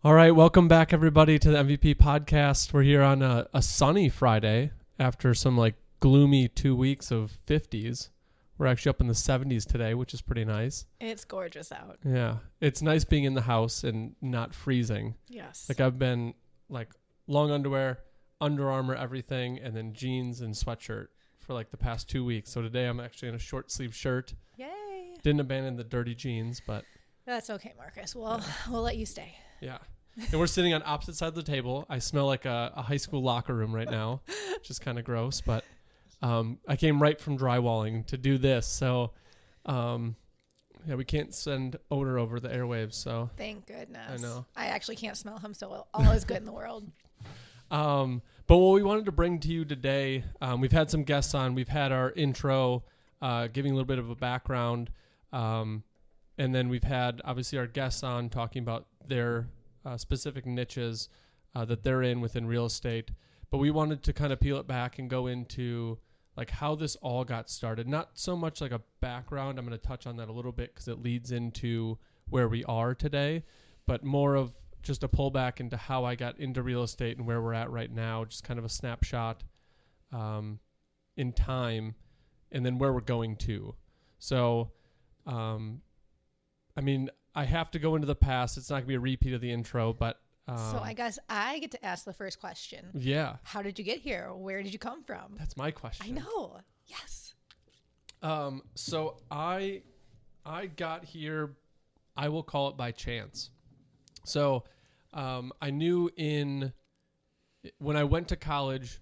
All right, welcome back, everybody, to the MVP podcast. We're here on a sunny Friday after some gloomy 2 weeks of 50s. We're actually up in the 70s today, which is pretty nice. It's gorgeous out. Yeah, it's nice being in the house and not freezing. Yes. I've been long underwear, Under Armour, everything, and then jeans and sweatshirt for the past 2 weeks. So today I'm actually in a short sleeve shirt. Yay. Didn't abandon the dirty jeans, but That's okay, Marcus. We'll let you stay. yeah. And we're sitting on opposite sides of the table. I smell like a high school locker room right now, which is kind of gross. But I came right from drywalling to do this. So, we can't send odor over the airwaves. So Thank goodness. I know. I actually can't smell him, so all is good in the world. But what we wanted to bring to you today, we've had some guests on. We've had our intro, giving a little bit of a background. And then we've had, obviously, our guests on talking about their specific niches that they're in within real estate. But we wanted to kind of peel it back and go into how this all got started. Not so much like a background. I'm going to touch on that a little bit because it leads into where we are today, but more of just a pullback into how I got into real estate and where we're at right now. Just kind of a snapshot in time and then where we're going to. So, I have to go into the past. It's not going to be a repeat of the intro, but... so I guess I get to ask the first question. Yeah. How did you get here? Where did you come from? That's my question. I know. Yes. So I got here, I will call it by chance. So I knew when I went to college,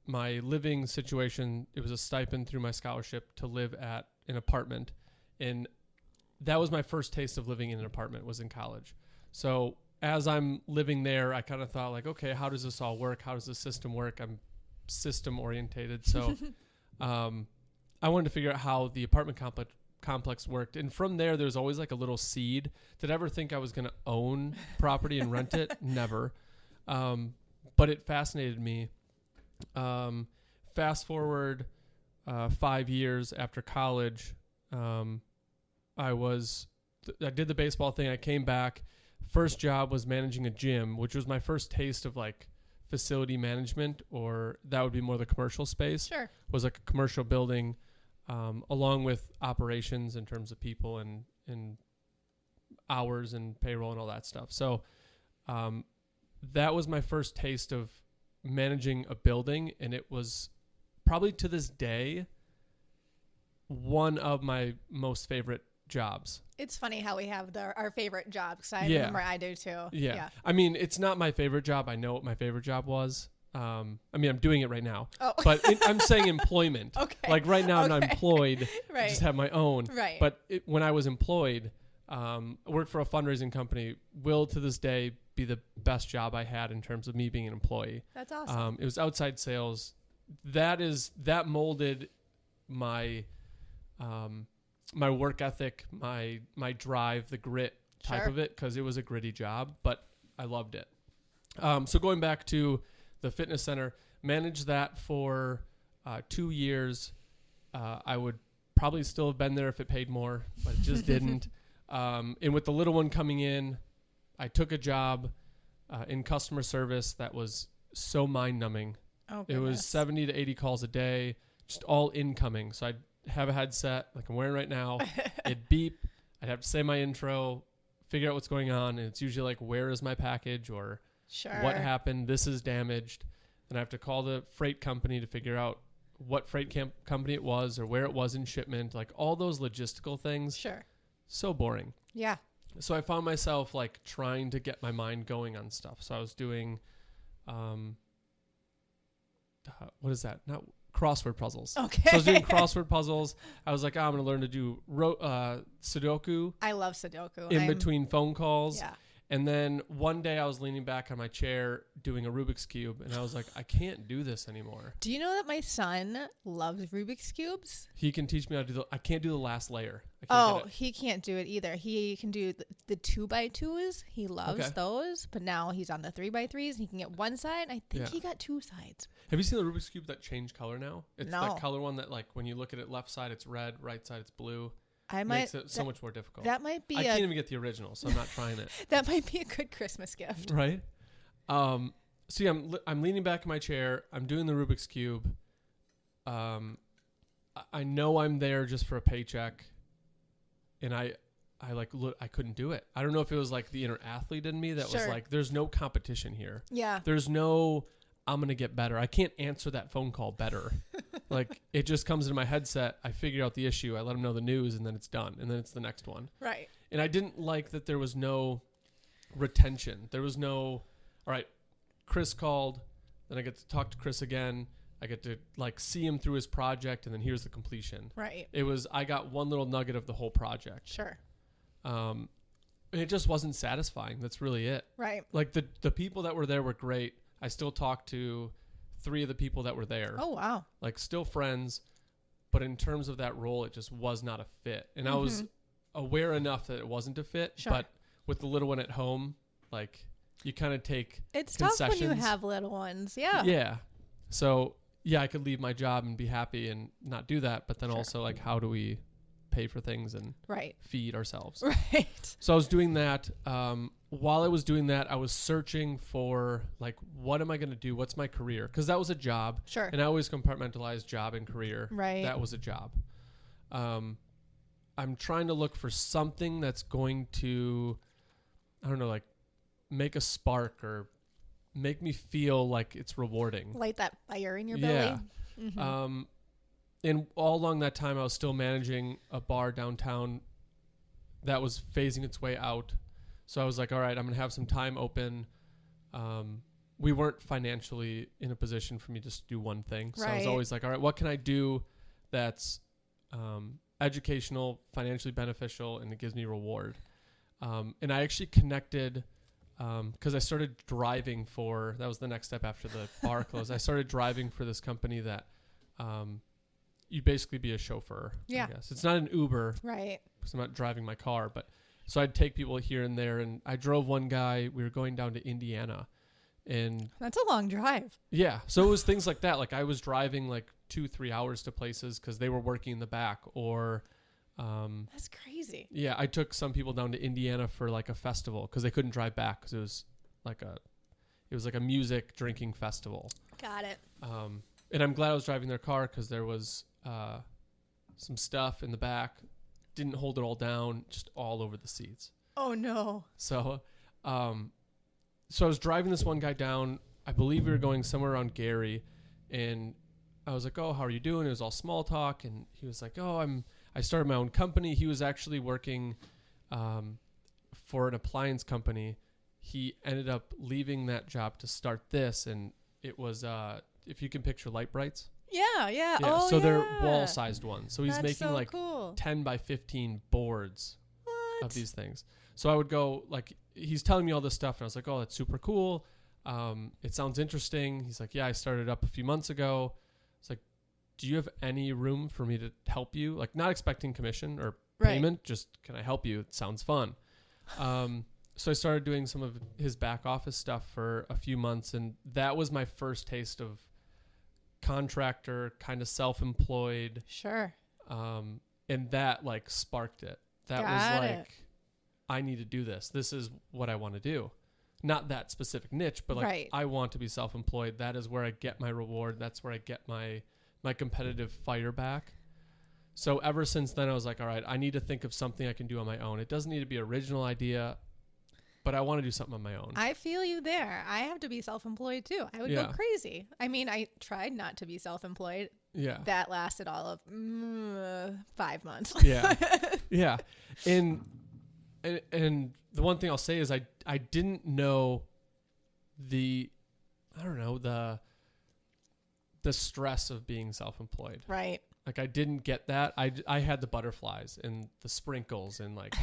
my living situation, it was a stipend through my scholarship to live at an apartment. And that was my first taste of living in an apartment, was in college. So as I'm living there, I kind of thought okay, how does this all work? How does the system work? I'm system orientated. So I wanted to figure out how the apartment complex worked. And from there was always a little seed. Did I ever think I was going to own property and rent it? Never. But it fascinated me. Fast forward 5 years after college, I did the baseball thing. I came back. First job was managing a gym, which was my first taste of facility management, or that would be more the commercial space. Sure. Was a commercial building, along with operations in terms of people and hours and payroll and all that stuff. So that was my first taste of managing a building, and it was probably to this day one of my most favorite jobs. It's funny how we have our favorite job, because I remember I do too. Yeah. It's not my favorite job. I know what my favorite job was. I'm doing it right now. Oh. But I'm saying employment. Okay. Right now I'm not employed. Right. I just have my own. Right. But when I was employed, I worked for a fundraising company, will to this day be the best job I had in terms of me being an employee. That's awesome. It was outside sales. That molded my my work ethic, my drive, the grit type of it, because it was a gritty job, but I loved it. So going back to the fitness center, managed that for 2 years. I would probably still have been there if it paid more, but it just didn't. And with the little one coming in, I took a job in customer service that was so mind-numbing. Oh, it was 70 to 80 calls a day, just all incoming. So I'd have a headset like I'm wearing right now. It'd beep. I'd have to say my intro, figure out what's going on. And it's usually where is my package, or what happened? This is damaged. Then I have to call the freight company to figure out what freight company it was or where it was in shipment. All those logistical things. Sure. So boring. Yeah. So I found myself trying to get my mind going on stuff. So I was doing, what is that? Not crossword puzzles. Okay. So I was doing crossword puzzles. I was I'm going to learn to do Sudoku. I love Sudoku. In between phone calls. Yeah. And then one day I was leaning back on my chair doing a Rubik's Cube, and I was I can't do this anymore. Do you know that my son loves Rubik's Cubes? He can teach me how to do I can't do the last layer. He can't do it either. He can do the 2x2s. He loves those, but now he's on the 3x3s. He can get one side. I think he got two sides. Have you seen the Rubik's Cube that change color now? It's no. that color one that when you look at it, left side it's red, right side it's blue. makes it so much more difficult. That might be. I can't even get the original, so I'm not trying it. That might be a good Christmas gift, right? So yeah, I'm leaning back in my chair. I'm doing the Rubik's Cube. I know I'm there just for a paycheck, and I couldn't do it. I don't know if it was like the inner athlete in me that was like, there's no competition here. Yeah. There's no, I'm going to get better. I can't answer that phone call better. Like, it just comes into my headset. I figure out the issue. I let them know the news, and then it's done. And then it's the next one. Right. And I didn't like that there was no retention. There was no, all right, Chris called. Then I get to talk to Chris again. I get to like see him through his project, and then here's the completion. Right. It was, I got one little nugget of the whole project. Sure. And it just wasn't satisfying. That's really it. Right. Like the people that were there were great. I still talk to 3 of the people that were there. Oh, wow. Like still friends. But in terms of that role, it just was not a fit. And I was aware enough that it wasn't a fit. Sure. But with the little one at home, like you kind of take It's concessions. tough when you have little ones. Yeah. Yeah. So yeah, I could leave my job and be happy and not do that. But then also like, how do we pay for things and feed ourselves? Right. So I was doing that. While I was doing that, I was searching for like, what am I going to do? What's my career? Because that was a job. Sure. And I always compartmentalize job and career. Right. That was a job. I'm trying to look for something that's going to, I don't know, like make a spark or make me feel like it's rewarding. Light that fire in your belly. Yeah. Mm-hmm. And all along that time, I was still managing a bar downtown that was phasing its way out. So I was like, all right, I'm going to have some time open. We weren't financially in a position for me to just do one thing. So I was always like, all right, what can I do that's educational, financially beneficial, and it gives me reward? And I actually connected because I started driving that was the next step after the bar closed. I started driving for this company that you basically be a chauffeur. Yeah. I guess it's not an Uber. Right. Because I'm not driving my car, but so I'd take people here and there, and I drove one guy. We were going down to Indiana, and that's a long drive. Yeah. So it was things like that. Like I was driving like 2-3 hours to places because they were working in the back, or that's crazy. Yeah, I took some people down to Indiana for like a festival because they couldn't drive back because it was like a music drinking festival. Got it. And I'm glad I was driving their car because there was some stuff in the back. Didn't hold it all down, just all over the seats. Oh no. So I was driving this one guy down. I believe we were going somewhere around Gary, and I was like, "Oh, how are you doing?" It was all small talk, and he was like, "Oh, I started my own company." He was actually working for an appliance company. He ended up leaving that job to start this, and it was if you can picture light brights. Yeah. Oh, so they're wall-sized ones. So he's making so like cool. 10 by 15 boards of these things. So I would go, like, he's telling me all this stuff, and I was like, oh, that's super cool. It sounds interesting. He's like, yeah, I started up a few months ago. It's like, do you have any room for me to help you? Like, not expecting commission or payment, just can I help you? It sounds fun. So I started doing some of his back office stuff for a few months, and that was my first taste of contractor, kind of self-employed. Sure. And that like sparked it. That was like, I need to do this. This is what I want to do. Not that specific niche, but like I want to be self-employed. That is where I get my reward. That's where I get my competitive fire back. So ever since then, I was like, all right, I need to think of something I can do on my own. It doesn't need to be an original idea, but I want to do something on my own. I feel you there. I have to be self-employed too. I would go crazy. I mean, I tried not to be self-employed. Yeah. That lasted all of 5 months. Yeah. Yeah. And the one thing I'll say is I didn't know the stress of being self-employed. Right. Like I didn't get that. I had the butterflies and the sprinkles and like,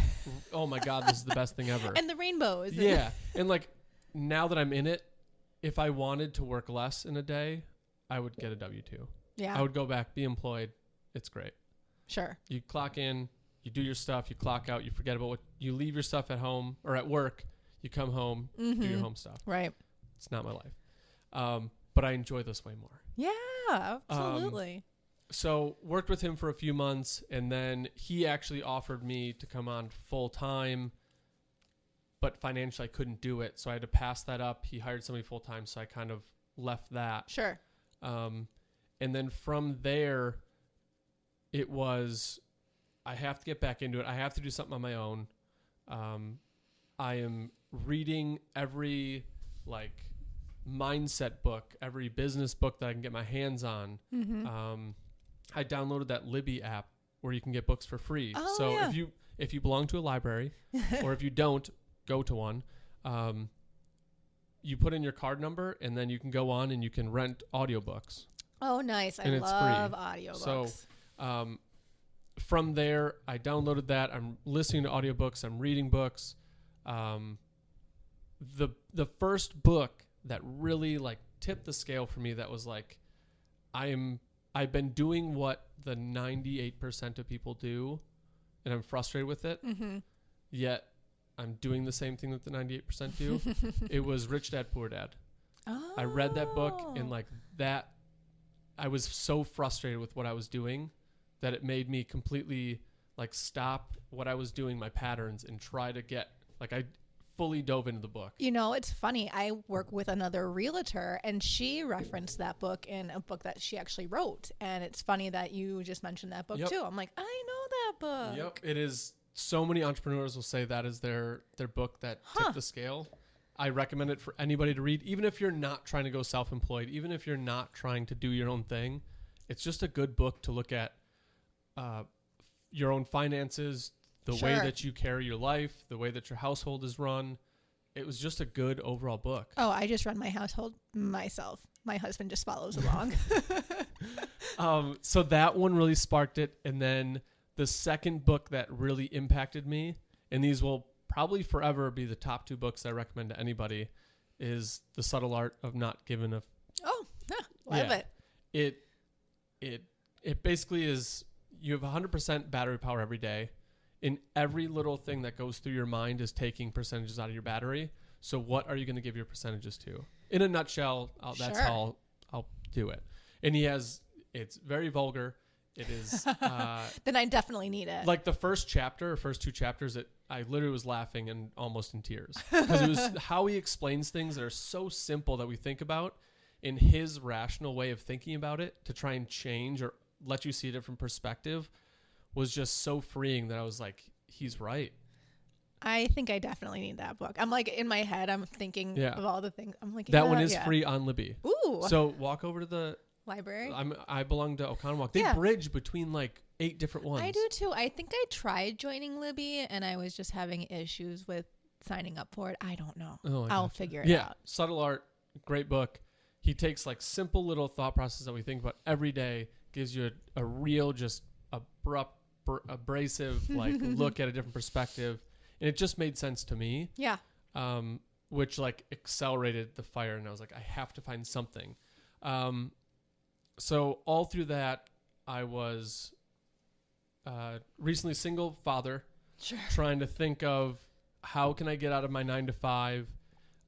oh my God, this is the best thing ever. And the rainbows. Yeah. And like now that I'm in it, if I wanted to work less in a day, I would get a W-2. Yeah. I would go back, be employed. It's great. Sure. You clock in, you do your stuff, you clock out, you forget about you leave your stuff at home or at work, you come home, do your home stuff. Right. It's not my life. But I enjoy this way more. Yeah, absolutely. So worked with him for a few months, and then he actually offered me to come on full time, but financially I couldn't do it, so I had to pass that up. He hired somebody full time, so I kind of left that. Sure. And then from there, it was, I have to get back into it. I have to do something on my own. I am reading every like mindset book, every business book that I can get my hands on. I downloaded that Libby app where you can get books for free. Oh, so yeah. if you belong to a library or if you don't, go to one. You put in your card number and then you can go on and you can rent audiobooks. Oh, nice. I And it's love free. audiobooks. So from there, I downloaded that. I'm listening to audiobooks. I'm reading books. The first book that really like tipped the scale for me, that was like, I've been doing what the 98% of people do, and I'm frustrated with it. Yet I'm doing the same thing that the 98% do. It was Rich Dad Poor Dad. Oh. I read that book, and like that, I was so frustrated with what I was doing that it made me completely like stop what I was doing, my patterns, and try to get like, I fully dove into the book. You know, it's funny. I work with another realtor, and she referenced that book in a book that she actually wrote. And it's funny that you just mentioned that book too. I'm like, I know that book. Yep. It is. So many entrepreneurs will say that is their book that tipped the scale. I recommend it for anybody to read, even if you're not trying to go self-employed, even if you're not trying to do your own thing. It's just a good book to look at your own finances, the way that you carry your life, the way that your household is run. It was just a good overall book. Oh, I just run my household myself. My husband just follows along. So that one really sparked it. And then the second book that really impacted me, and these will probably forever be the top two books I recommend to anybody, is The Subtle Art of Not Giving a... Oh, love it. It basically is, you have 100% battery power every day. In every little thing that goes through your mind is taking percentages out of your battery. So what are you going to give your percentages to? In a nutshell, that's how I'll do it. And it's very vulgar. It is. Then I definitely need it. Like the first two chapters, I literally was laughing and almost in tears. Because it was how he explains things that are so simple that we think about, in his rational way of thinking about it, to try and change or let you see a different perspective, was just so freeing that I was like, he's right. I think I definitely need that book. I'm like, in my head, I'm thinking of all the things. I'm like, that one is free on Libby. Ooh. So walk over to the library. I belong to Oconomowoc. They bridge between like 8 different ones. I do too. I think I tried joining Libby and I was just having issues with signing up for it. I don't know. I'll figure it out. Subtle Art, great book. He takes like simple little thought processes that we think about every day, gives you a real, just abrupt, abrasive like look at a different perspective, and it just made sense to me. Yeah. Which like accelerated the fire, and I was like, I have to find something. So all through that, I was recently single father, trying to think of how can I get out of my 9 to 5.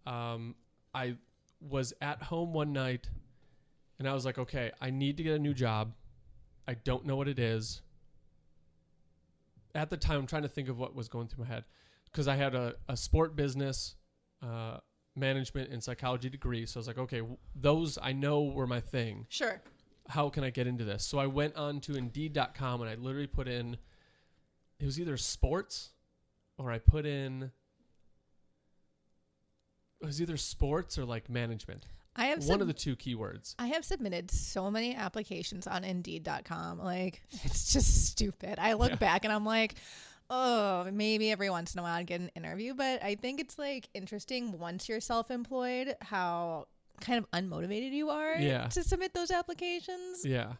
I was at home one night, and I was like, okay, I need to get a new job. I don't know what it is. At the time, I'm trying to think of what was going through my head, because I had a sport business, management, and psychology degree. So I was like, okay, those I know were my thing. Sure. How can I get into this? So I went on to Indeed.com, and I literally put in, it was either sports, or I put in, it was either sports or like management. I have one of the two keywords. I have submitted so many applications on Indeed.com. Like, it's just stupid. I look back and I'm like, oh, maybe every once in a while I'd get an interview. But I think it's like interesting once you're self-employed, how kind of unmotivated you are to submit those applications. Yeah,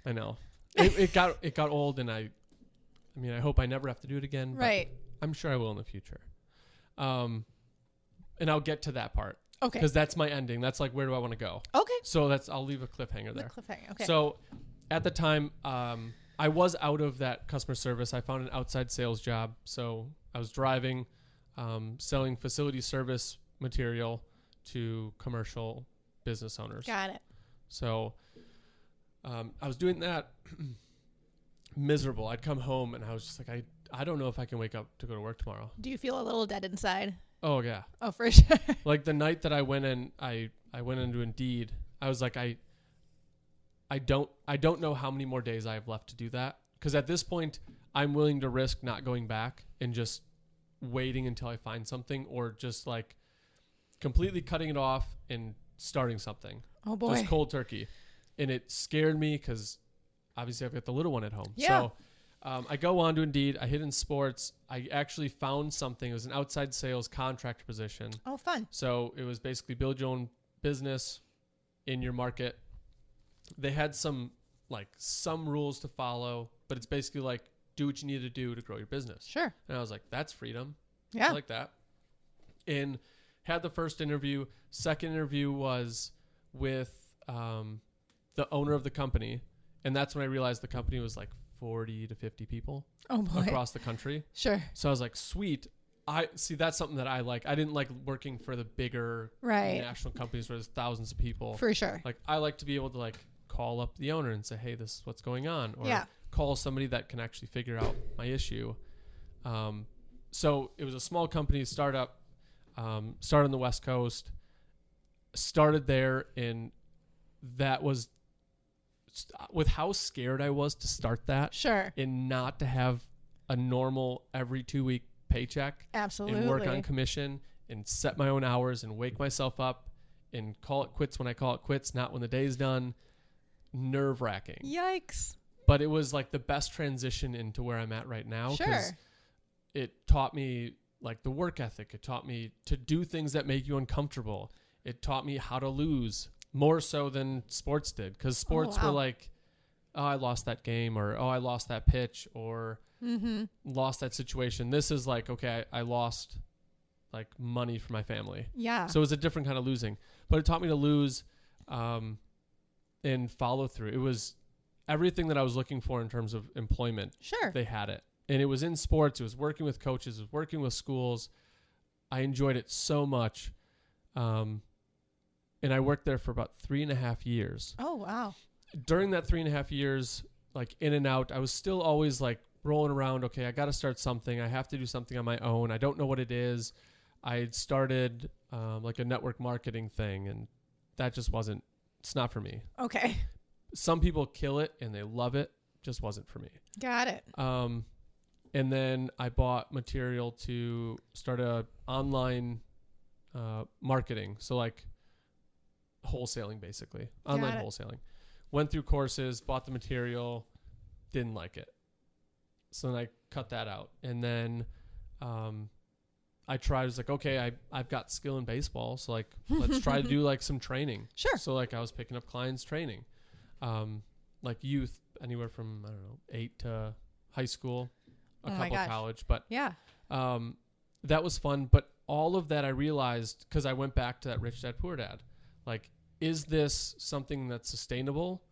I know. It got old, and I mean, I hope I never have to do it again. Right. I'm sure I will in the future. And I'll get to that part. Okay. Because that's my ending. That's like, where do I want to go? Okay. So I'll leave a cliffhanger there. Cliffhanger. Okay. So at the time, I was out of that customer service. I found an outside sales job. So I was driving, selling facility service material to commercial business owners. Got it. So I was doing that miserable. I'd come home and I was just like, I don't know if I can wake up to go to work tomorrow. Do you feel a little dead inside? Oh yeah. Oh, for sure. Like the night that I went in, I went into Indeed. I was like, I don't know how many more days I have left to do that. Because at this point, I'm willing to risk not going back and just waiting until I find something, or just like completely cutting it off and starting something. Oh boy. Just cold turkey. And it scared me because obviously I've got the little one at home. Yeah. So I go on to Indeed. I hit in sports. I actually found something. It was an outside sales contractor position. Oh, fun. So it was basically build your own business in your market. They had some rules to follow, but it's basically like, do what you need to do to grow your business. Sure. And I was like, that's freedom. Yeah. I like that. And had the first interview. Second interview was with the owner of the company. And that's when I realized the company was like 40 to 50 people Oh boy. across the country. Sure. So I was like, sweet. I see, that's something that I like. I didn't like working for the bigger Right. national companies where there's thousands of people. For sure. Like, I like to be able to like call up the owner and say, hey, this is what's going on. Or Yeah. call somebody that can actually figure out my issue. So it was a small company, startup, started on the West Coast, started there. And that was with how scared I was to start that Sure. and not to have a normal every 2-week paycheck. Absolutely. And work on commission and set my own hours and wake myself up and call it quits when I call it quits, not when the day's done. Nerve wracking. Yikes. But it was like the best transition into where I'm at right now. Sure. 'Cause it taught me like the work ethic. It taught me to do things that make you uncomfortable. It taught me how to lose more so than sports did. Because sports wow. were like, oh, I lost that game, or oh, I lost that pitch, or lost that situation. This is like, okay, I lost like money for my family. Yeah. So it was a different kind of losing, but it taught me to lose and follow through. It was everything that I was looking for in terms of employment. Sure. They had it. And it was in sports. It was working with coaches. It was working with schools. I enjoyed it so much. And I worked there for about 3.5 years. Oh, wow. During that 3.5 years, like in and out, I was still always like rolling around. Okay, I got to start something. I have to do something on my own. I don't know what it is. I had started like a network marketing thing, and that just wasn't, it's not for me. Okay. Some people kill it and they love it. Just wasn't for me. Got it. And then I bought material to start a online marketing. So like wholesaling, basically. Online wholesaling. Went through courses, bought the material, didn't like it. So then I cut that out. And then I tried, I was like, okay, I've got skill in baseball. So like, let's try to do like some training. Sure. So like I was picking up clients training, like youth, anywhere from, I don't know, 8 to high school, a couple college, but yeah, that was fun. But all of that I realized, cause I went back to that Rich Dad Poor Dad, like, is this something that's sustainable,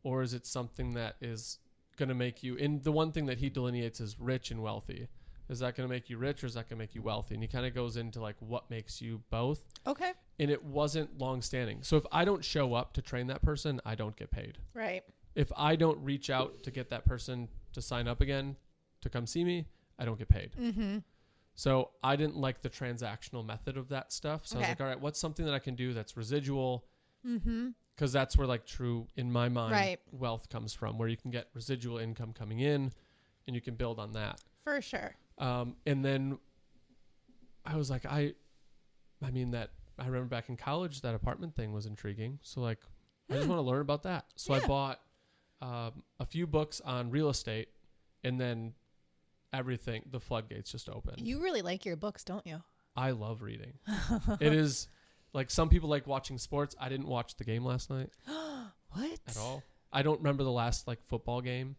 or is it something that is going to make you, and the one thing that he delineates is rich and wealthy. Is that going to make you rich, or is that going to make you wealthy? And he kind of goes into like what makes you both. Okay. And it wasn't long standing. So if I don't show up to train that person, I don't get paid. Right. If I don't reach out to get that person to sign up again, to come see me, I don't get paid. Mm-hmm. So I didn't like the transactional method of that stuff. So I was Okay. like, all right, what's something that I can do that's residual? Mm-hmm. Because that's where like true, in my mind, Right. wealth comes from, where you can get residual income coming in and you can build on that. For sure. And then I was like, I remember back in college, that apartment thing was intriguing. So like, I just want to learn about that. So Yeah. I bought a few books on real estate, and then everything, the floodgates just opened. You really like your books, don't you? I love reading. It is like, some people like watching sports. I didn't watch the game last night What? at all. I don't remember the last like football game,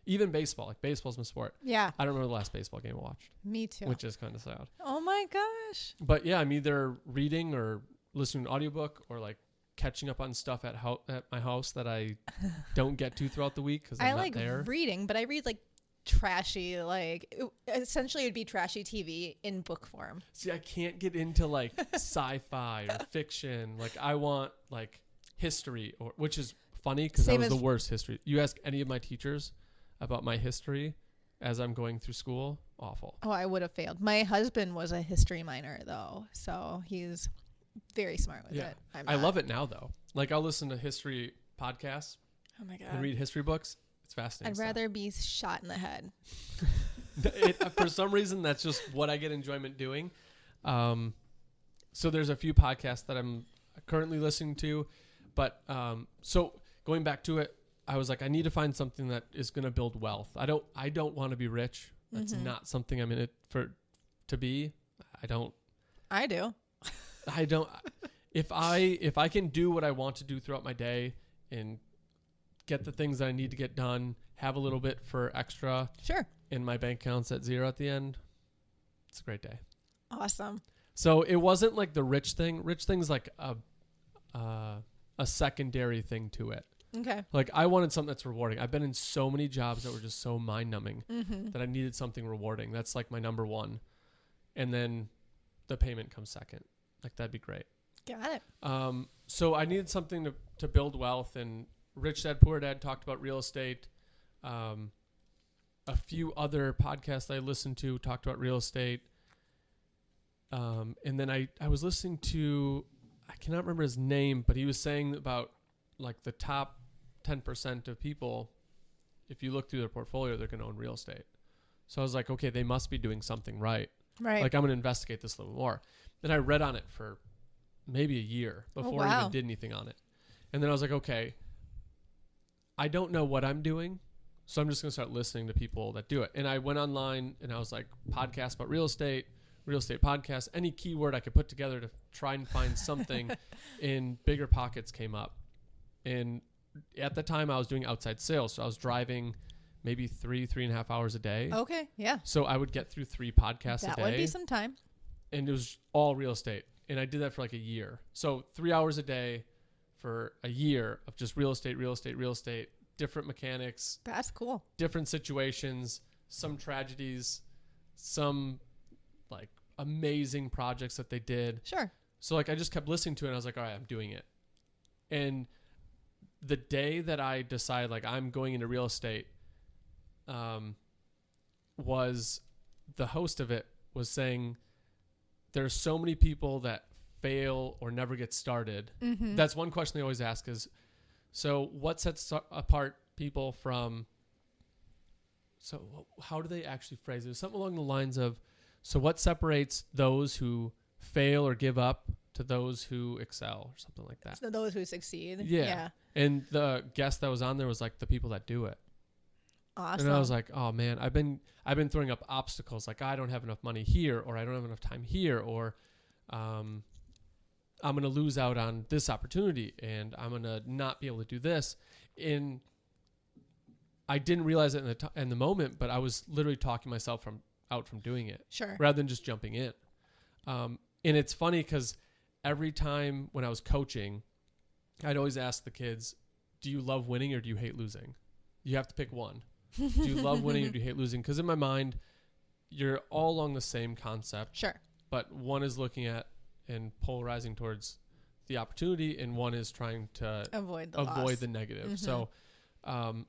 even baseball. Like, baseball's my sport. Yeah. I don't remember the last baseball game I watched, Me too. which is kind of sad. Oh my gosh. But yeah, I'm either reading or listening to an audiobook, or like catching up on stuff at my house that I don't get to throughout the week because I'm I not like there. reading, but I read like trashy, essentially it'd be trashy TV in book form. See, I can't get into like sci-fi or fiction. Like, I want like history, which is funny because I Same was the as- worst history. You ask any of my teachers about my history as I'm going through school, awful. Oh, I would have failed. My husband was a history minor though, so he's very smart with Yeah. it. I love it now though. Like I'll listen to history podcasts Oh my god. and read history books. It's fascinating. I'd rather be shot in the head. For some reason, that's just what I get enjoyment doing. So there's a few podcasts that I'm currently listening to, but so going back to it, I was like, I need to find something that is going to build wealth. I don't want to be rich. That's not something I'm in it to be. I don't. If I can do what I want to do throughout my day and get the things that I need to get done, have a little bit for extra, Sure. and my bank account's at zero at the end, it's a great day. Awesome. So it wasn't like the rich thing. Rich thing's like a secondary thing to it. Okay. Like I wanted something that's rewarding. I've been in so many jobs that were just so mind numbing that I needed something rewarding. That's like my number one. And then the payment comes second. Like that'd be great. Got it. So I needed something to build wealth, and Rich Dad Poor Dad talked about real estate. A few other podcasts I listened to talked about real estate. And then I was listening to, I cannot remember his name, but he was saying about like the top 10% of people, if you look through their portfolio, they're going to own real estate. So I was like, okay, they must be doing something right. Right. Like I'm going to investigate this a little more. Then I read on it for maybe a year before I even did anything on it. And then I was like, okay, I don't know what I'm doing, so I'm just going to start listening to people that do it. And I went online and I was like, podcast about real estate podcast, any keyword I could put together to try and find something. And Bigger Pockets came up. And at the time I was doing outside sales, so I was driving maybe 3.5 hours a day. Okay. Yeah. So I would get through 3 podcasts a day. That would be some time. And it was all real estate. And I did that for like a year. So 3 hours a day for a year of just real estate, different mechanics, That's cool. different situations, some tragedies, some like amazing projects that they did. Sure. So like I just kept listening to it and I was like, all right, I'm doing it. And the day that I decided like I'm going into real estate, was the host of it was saying there's so many people that fail or never get started. That's one question they always ask is, so what sets apart people from, so how do they actually phrase it? Something along the lines of, so what separates those who fail or give up to those who excel or something like that? So those who succeed. Yeah. And the guest that was on there was like the people that do it. Awesome. And I was like, oh man, I've been throwing up obstacles. Like I don't have enough money here, or I don't have enough time here, or I'm going to lose out on this opportunity and I'm going to not be able to do this. And I didn't realize it in the moment, but I was literally talking myself out from doing it. Sure. Rather than just jumping in. And it's funny because every time when I was coaching, I'd always ask the kids, do you love winning or do you hate losing? You have to pick one. Do you love winning or do you hate losing? Because in my mind, you're all along the same concept. Sure. But one is looking at and polarizing towards the opportunity, and one is trying to Avoid the negative. So I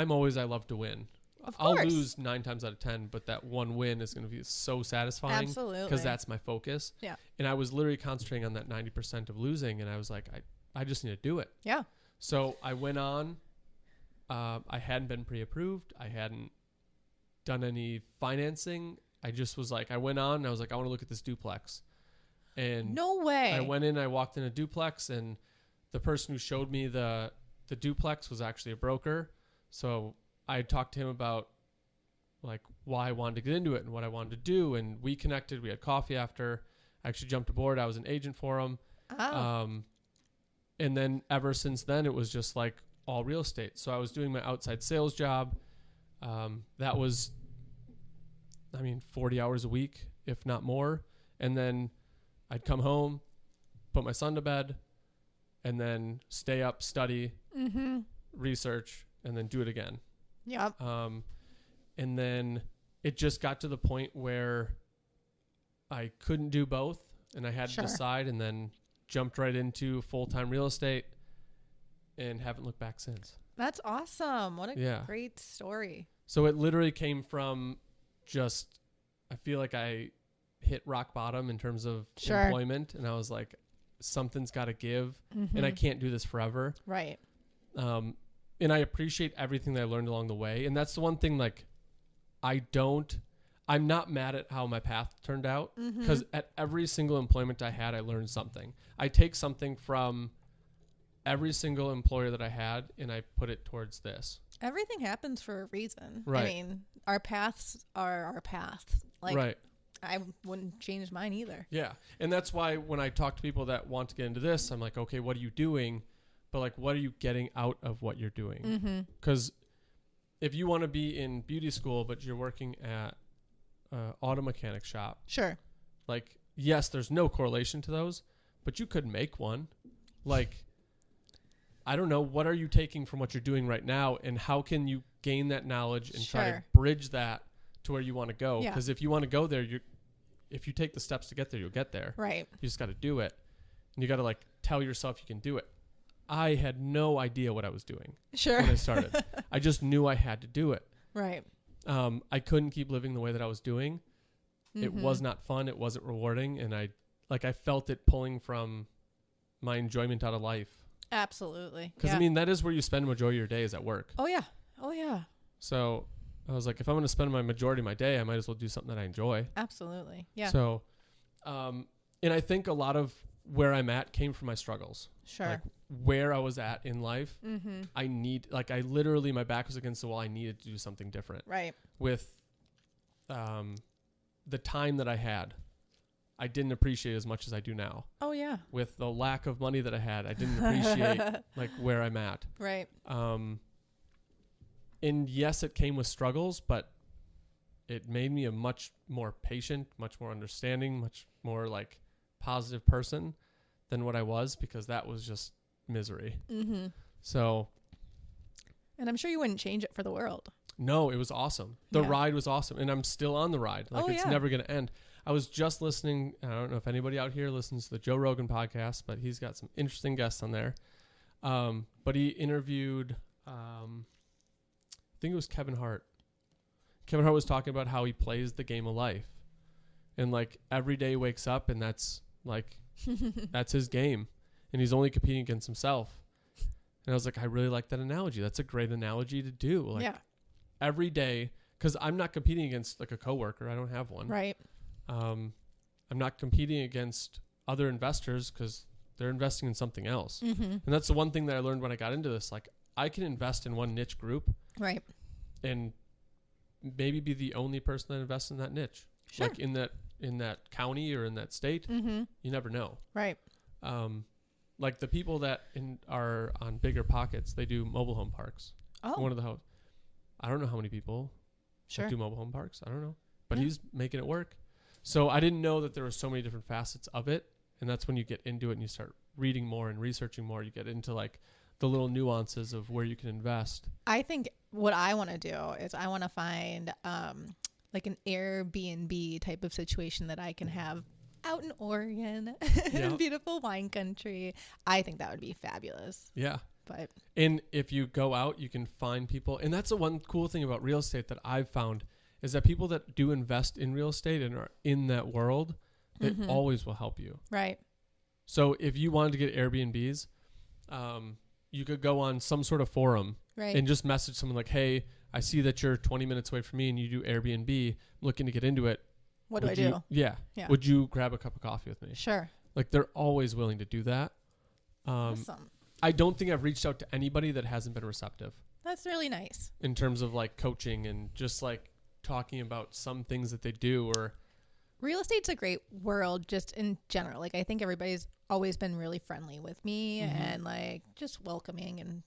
love to win. Of I'll course. lose 9 times out of 10, but that one win is going to be so satisfying. Absolutely. Because that's my focus. Yeah. And I was literally concentrating on that 90% of losing, and I was like, I just need to do it. Yeah. So I went on. I hadn't been pre-approved. I hadn't done any financing. I just was like, I went on and I was like, I want to look at this duplex. And No way. I went in, I walked in a duplex, and the person who showed me the duplex was actually a broker. So I talked to him about like why I wanted to get into it and what I wanted to do. And we connected, we had coffee after. I actually jumped aboard. I was an agent for him. Oh. And then ever since then, it was just like all real estate. So I was doing my outside sales job. That was, 40 hours a week, if not more. And then I'd come home, put my son to bed, and then stay up, study, research, and then do it again. Yep. And then it just got to the point where I couldn't do both, and I had to decide, and then jumped right into full-time real estate. and haven't looked back since. That's awesome. What a Yeah. great story. So it literally came from just, I feel like I hit rock bottom in terms of Sure. employment. And I was like, something's got to give and I can't do this forever. Right. And I appreciate everything that I learned along the way. And that's the one thing, like, I'm not mad at how my path turned out because at every single employment I had, I learned something. I take something from every single employer that I had and I put it towards this. Everything happens for a reason. Right. I mean, our paths are our paths. Like, Right. I wouldn't change mine either. Yeah. And that's why when I talk to people that want to get into this, I'm like, okay, what are you doing? But like, what are you getting out of what you're doing? Because if you want to be in beauty school, but you're working at auto mechanic shop, Sure. like, yes, there's no correlation to those, but you could make one. Like, I don't know, what are you taking from what you're doing right now, and how can you gain that knowledge and try to Sure. bridge that to where you want to go? Yeah. Because if you want to go there, if you take the steps to get there, you'll get there. Right. You just got to do it, and you got to like tell yourself you can do it. I had no idea what I was doing Sure. when I started. I just knew I had to do it. Right. I couldn't keep living the way that I was doing. It was not fun. It wasn't rewarding. And I felt it pulling from my enjoyment out of life. Absolutely. Because, I mean, that is where you spend the majority of your day is at work. Oh, yeah. Oh, yeah. So I was like, if I'm going to spend my majority of my day, I might as well do something that I enjoy. Absolutely. Yeah. So, and I think a lot of where I'm at came from my struggles. Sure. Like where I was at in life, I literally, my back was against the wall. I needed to do something different. Right. With the time that I had, I didn't appreciate as much as I do now. Oh, yeah. With the lack of money that I had, I didn't appreciate like where I'm at. Right. And yes, it came with struggles, but it made me a much more patient, much more understanding, much more like positive person than what I was, because that was just misery. So, and I'm sure you wouldn't change it for the world. no, it was awesome. The Yeah. ride was awesome, and I'm still on the ride. Like, Oh, it's yeah. never going to end. I was just listening. I don't know if anybody out here listens to the Joe Rogan podcast, but he's got some interesting guests on there. But he interviewed, I think it was Kevin Hart. Kevin Hart was talking about how he plays the game of life, and like every day he wakes up, and that's like, that's his game, and he's only competing against himself. And I was like, I really like that analogy. That's a great analogy to do. Like, Yeah. every day, because I'm not competing against like a coworker. I don't have one. Right. I'm not competing against other investors because they're investing in something else. And that's the one thing that I learned when I got into this. Like, I can invest in one niche group Right. and maybe be the only person that invests in that niche. Sure. Like in that county or in that state, you never know. Right. Like the people that are on Bigger Pockets, they do mobile home parks. Oh, One of the hosts. I don't know how many people sure. that do mobile home parks. I don't know. But Yeah. he's making it work. So I didn't know that there were so many different facets of it. And that's when you get into it and you start reading more and researching more. You get into like the little nuances of where you can invest. I think what I want to do is I want to find like an Airbnb type of situation that I can have out in Oregon, Yeah. beautiful wine country. I think that would be fabulous. Yeah. But And if you go out, you can find people. And that's the one cool thing about real estate that I've found is that people that do invest in real estate and are in that world, they always will help you. right. So if you wanted to get Airbnbs, you could go on some sort of forum Right. and just message someone like, hey, I see that you're 20 minutes away from me and you do Airbnb. I'm looking to get into it. What do I Would do? you- Yeah. Yeah. Would you grab a cup of coffee with me? Sure. Like, they're always willing to do that. Awesome. I don't think I've reached out to anybody that hasn't been receptive That's really nice. in terms of like coaching and just like talking about some things that they do or Real estate's a great world just in general. Like, I think everybody's always been really friendly with me and like just welcoming, and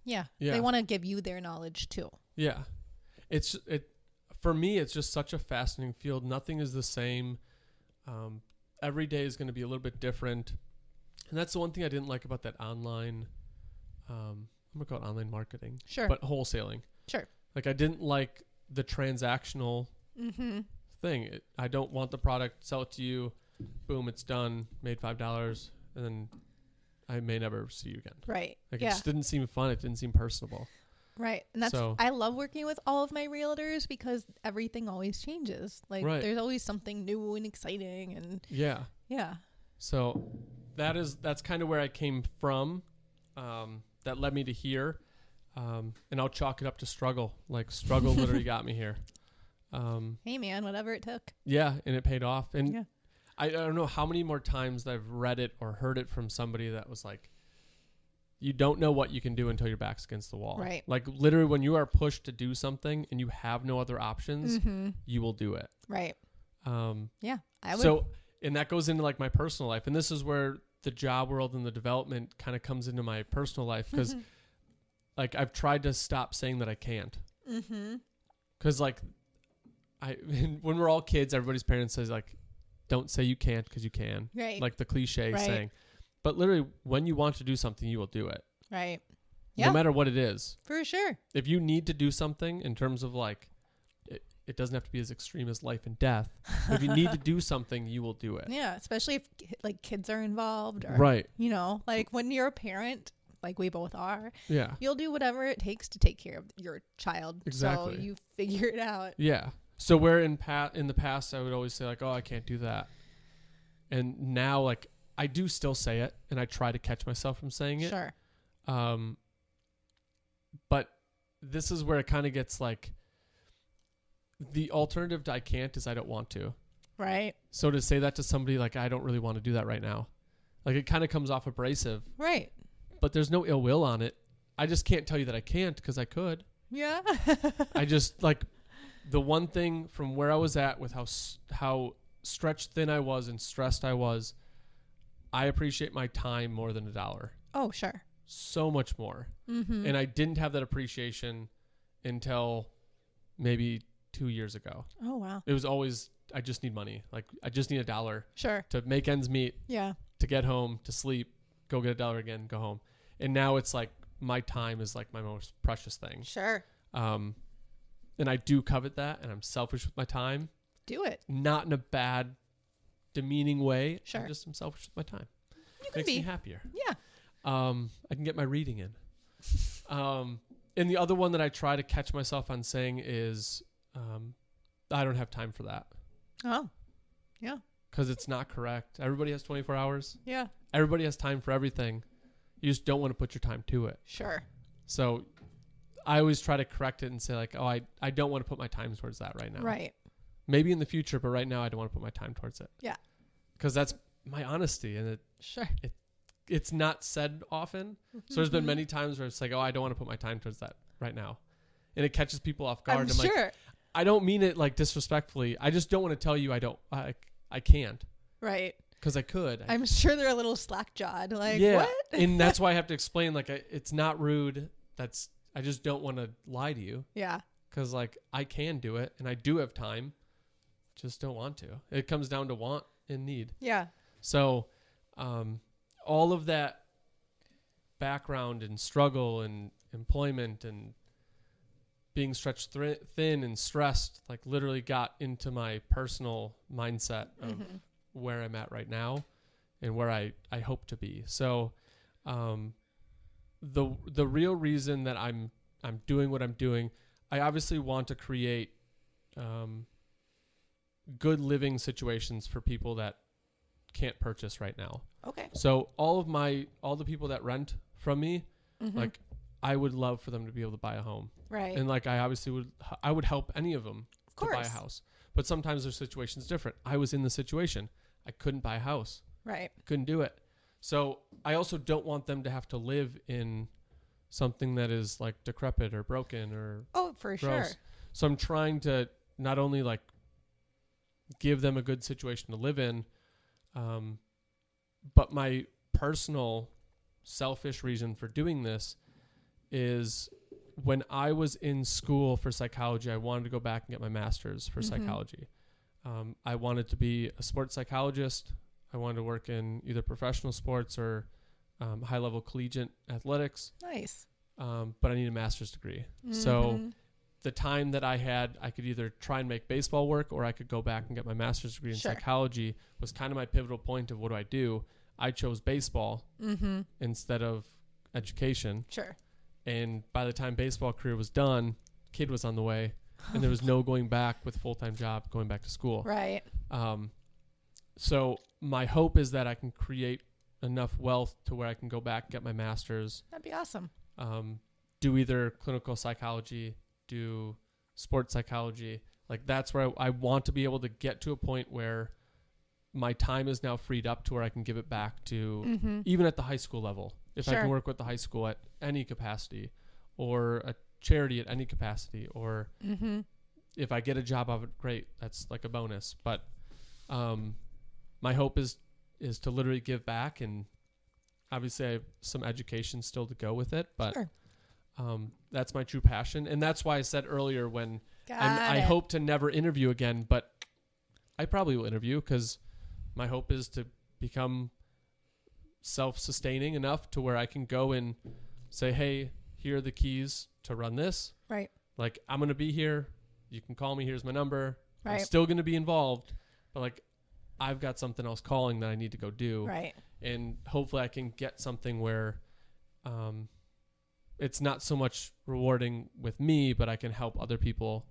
yeah. They want to give you their knowledge too. yeah. For me, it's just such a fascinating field. Nothing is the same. Every day is going to be a little bit different. And that's the one thing I didn't like about that online, I'm going to call it online marketing, Sure. but wholesaling. Sure. Like, I didn't like the transactional thing. I don't want the product, sell it to you, boom, it's done, made $5, and then I may never see you again. Right. Like, it Yeah. just didn't seem fun. It didn't seem personable. Right. And that's, So- I love working with all of my realtors because everything always changes. Like, Right. there's always something new and exciting. And Yeah. yeah. So that's kind of where I came from. That led me to here. And I'll chalk it up to struggle. Like, struggle literally got me here. Hey, man, whatever it took. Yeah. And it paid off. And Yeah. I don't know how many more times I've read it or heard it from somebody that was like, you don't know what you can do until your back's against the wall. Right. Like, literally, when you are pushed to do something and you have no other options, Mm-hmm. you will do it. Right. Yeah. I would. So, and that goes into like my personal life. And this is where the job world and the development kind of comes into my personal life. Because like, I've tried to stop saying that I can't. Mm-hmm. Because like, when we're all kids, everybody's parents says like, don't say you can't because you can. Right. Like the cliche Right. saying. But literally, when you want to do something, you will do it. Right. No Yeah. matter what it is. For sure. If you need to do something in terms of like, it doesn't have to be as extreme as life and death. If you need to do something, you will do it. Yeah. Especially if like kids are involved or, Right. you know, like when you're a parent, like we both are, Yeah. you'll do whatever it takes to take care of your child. Exactly. So you figure it out. Yeah. So where in the past, I would always say like, oh, I can't do that. And now like, I do still say it and I try to catch myself from saying it. Sure. But this is where it kind of gets like, the alternative to I can't is I don't want to. Right. So to say that to somebody like, I don't really want to do that right now. Like, it kind of comes off abrasive, Right. but there's no ill will on it. I just can't tell you that I can't because I could. Yeah. I just like the one thing from where I was at with how stretched thin I was and stressed I was, I appreciate my time more than $1. Oh, sure. So much more. Mm-hmm. And I didn't have that appreciation until maybe 2 years ago. Oh, wow. It was always, I just need money. Like, I just need $1 Sure. to make ends meet, Yeah. to get home, to sleep, go get $1 again, go home. And now it's like my time is like my most precious thing. Sure. And I do covet that, and I'm selfish with my time. Do it. Not in a bad, demeaning way. Sure. I just am selfish with my time. You can Makes be. me happier. Yeah. I can get my reading in. And the other one that I try to catch myself on saying is, I don't have time for that. Oh. Yeah. Because it's not correct. Everybody has 24 hours. Yeah. Everybody has time for everything. You just don't want to put your time to it. Sure. So I always try to correct it and say like, oh, I don't want to put my time towards that right now. Right. Maybe in the future, but right now I don't want to put my time towards it. Yeah. Because that's my honesty, and Sure. it's not said often. So there's been many times where it's like, oh, I don't want to put my time towards that right now. And it catches people off guard. I'm I'm sure. like, I don't mean it like disrespectfully. I just don't want to tell you I can't. Right. Because I could. I'm sure they're a little slack jawed. Like, yeah. what? And that's why I have to explain, like, it's not rude. I just don't want to lie to you. Yeah. Because, like, I can do it and I do have time. Just don't want to. It comes down to want and need. Yeah. So, all of that background and struggle and employment and being stretched thin and stressed, like, literally got into my personal mindset of where I'm at right now and where I hope to be. So, the real reason that I'm doing what I'm doing, I obviously want to create good living situations for people that can't purchase right now. Okay. So all the people that rent from me, like, I would love for them to be able to buy a home. Right. And like, I would help any of them to buy a course. house. But sometimes their situation's different. I was in the situation. I couldn't buy a house. Right. Couldn't do it. So I also don't want them to have to live in something that is like decrepit or broken or Oh, for gross. sure. So I'm trying to not only like give them a good situation to live in, but my personal selfish reason for doing this is when I was in school for psychology, I wanted to go back and get my master's for psychology. I wanted to be a sports psychologist. I wanted to work in either professional sports or high-level collegiate athletics. Nice. But I need a master's degree. So the time that I had, I could either try and make baseball work or I could go back and get my master's degree in Sure. psychology was kind of my pivotal point of what do I do. I chose baseball instead of education. Sure. And by the time baseball career was done, kid was on the way, and there was no going back with a full-time job, going back to school. Right. So my hope is that I can create enough wealth to where I can go back, get my master's, That'd be awesome. do either clinical psychology, do sports psychology. Like that's where I want to be able to get to a point where my time is now freed up to where I can give it back to even at the high school level. If I can work with the high school at any capacity, or a charity at any capacity, or if I get a job of it, great. That's like a bonus. But my hope is to literally give back, and obviously I have some education still to go with it, but that's my true passion. And that's why I said earlier when I hope to never interview again, but I probably will interview because my hope is to become self-sustaining enough to where I can go and say, hey, here are the keys to run this. Right. Like, I'm going to be here. You can call me. Here's my number. Right. I'm still going to be involved, but like, I've got something else calling that I need to go do. Right. And hopefully I can get something where it's not so much rewarding with me, but I can help other people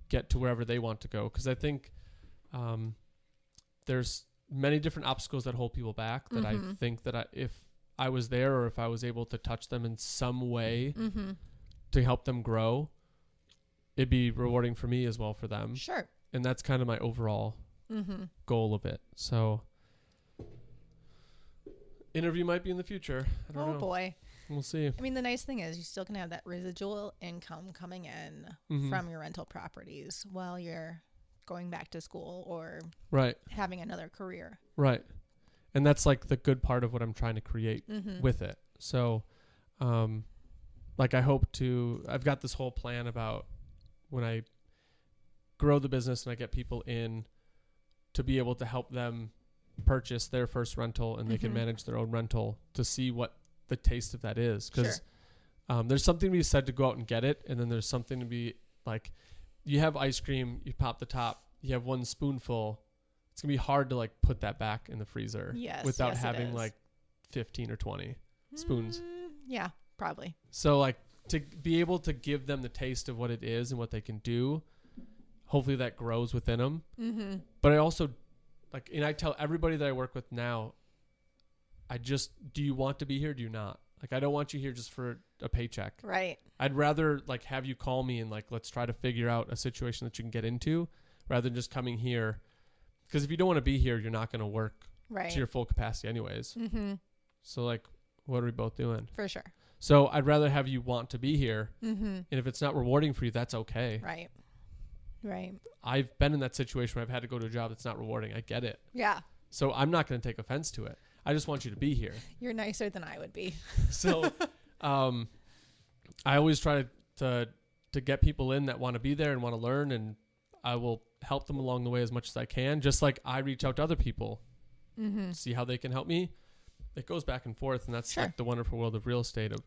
get to wherever they want to go. Because I think there's many different obstacles that hold people back that I think that if I was there, or if I was able to touch them in some way to help them grow, it'd be rewarding for me as well for them. Sure. And that's kind of my overall goal of it. So interview might be in the future. I don't know. Oh boy. We'll see. I mean, the nice thing is you still can have that residual income coming in from your rental properties while you're going back to school or having another career. Right. And that's like the good part of what I'm trying to create with it. So, like I've got this whole plan about when I grow the business and I get people in to be able to help them purchase their first rental, and they can manage their own rental, to see what the taste of that is. Because there's something to be said to go out and get it. And then there's something to be like, you have ice cream, you pop the top, you have one spoonful. It's going to be hard to like put that back in the freezer without having like 15 or 20 spoons. Yeah, probably. So like to be able to give them the taste of what it is and what they can do, hopefully that grows within them. But I also like, and I tell everybody that I work with now, do you want to be here? Do you not? Like, I don't want you here just for a paycheck. Right. I'd rather like have you call me and like, let's try to figure out a situation that you can get into rather than just coming here. Because if you don't want to be here, you're not going to work to your full capacity anyways. So like, what are we both doing? For sure. So I'd rather have you want to be here. And if it's not rewarding for you, that's okay. Right. Right. I've been in that situation where I've had to go to a job that's not rewarding. I get it. Yeah. So I'm not going to take offense to it. I just want you to be here. You're nicer than I would be. So I always try to get people in that want to be there and want to learn, and I will help them along the way as much as I can. Just like I reach out to other people, see how they can help me. It goes back and forth, and that's like the wonderful world of real estate, of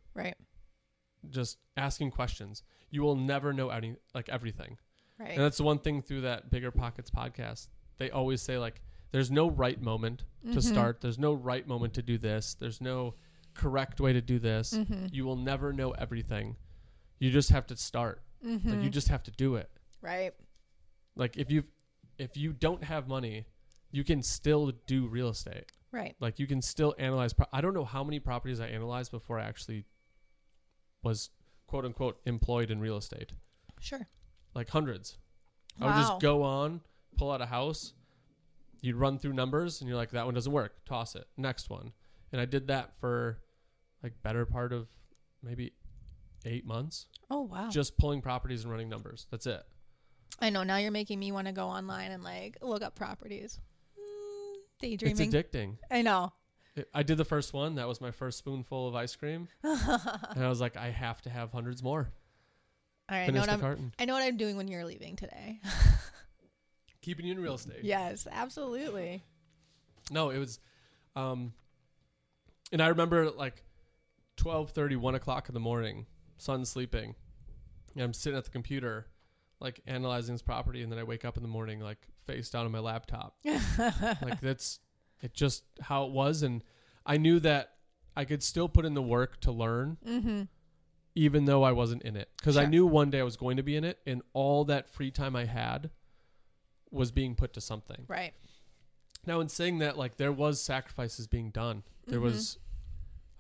just asking questions. You will never know everything. Right. And that's the one thing through that Bigger Pockets podcast. They always say like, there's no right moment to start. There's no right moment to do this. There's no correct way to do this. You will never know everything. You just have to start. Like, you just have to do it. Right. Like if you don't have money, you can still do real estate. Right. Like you can still analyze. I don't know how many properties I analyzed before I actually was quote unquote employed in real estate. Sure. Like hundreds. Wow. I would just go on, pull out a house. You'd run through numbers and you're like, that one doesn't work. Toss it. Next one. And I did that for like better part of maybe 8 months. Oh, wow. Just pulling properties and running numbers. That's it. I know. Now you're making me want to go online and like look up properties. Daydreaming. It's addicting. I know. I did the first one. That was my first spoonful of ice cream. And I was like, I have to have hundreds more. All right. I know what I'm doing when you're leaving today. Keeping you in real estate. Yes, absolutely. No, it was, and I remember like 12:30, 1 o'clock in the morning, sun's sleeping. And I'm sitting at the computer, like analyzing this property. And then I wake up in the morning, like face down on my laptop. Like that's It just how it was. And I knew that I could still put in the work to learn, even though I wasn't in it. Because I knew one day I was going to be in it, and all that free time I had was being put to something. Right. Now, in saying that, like, there was sacrifices being done. There was,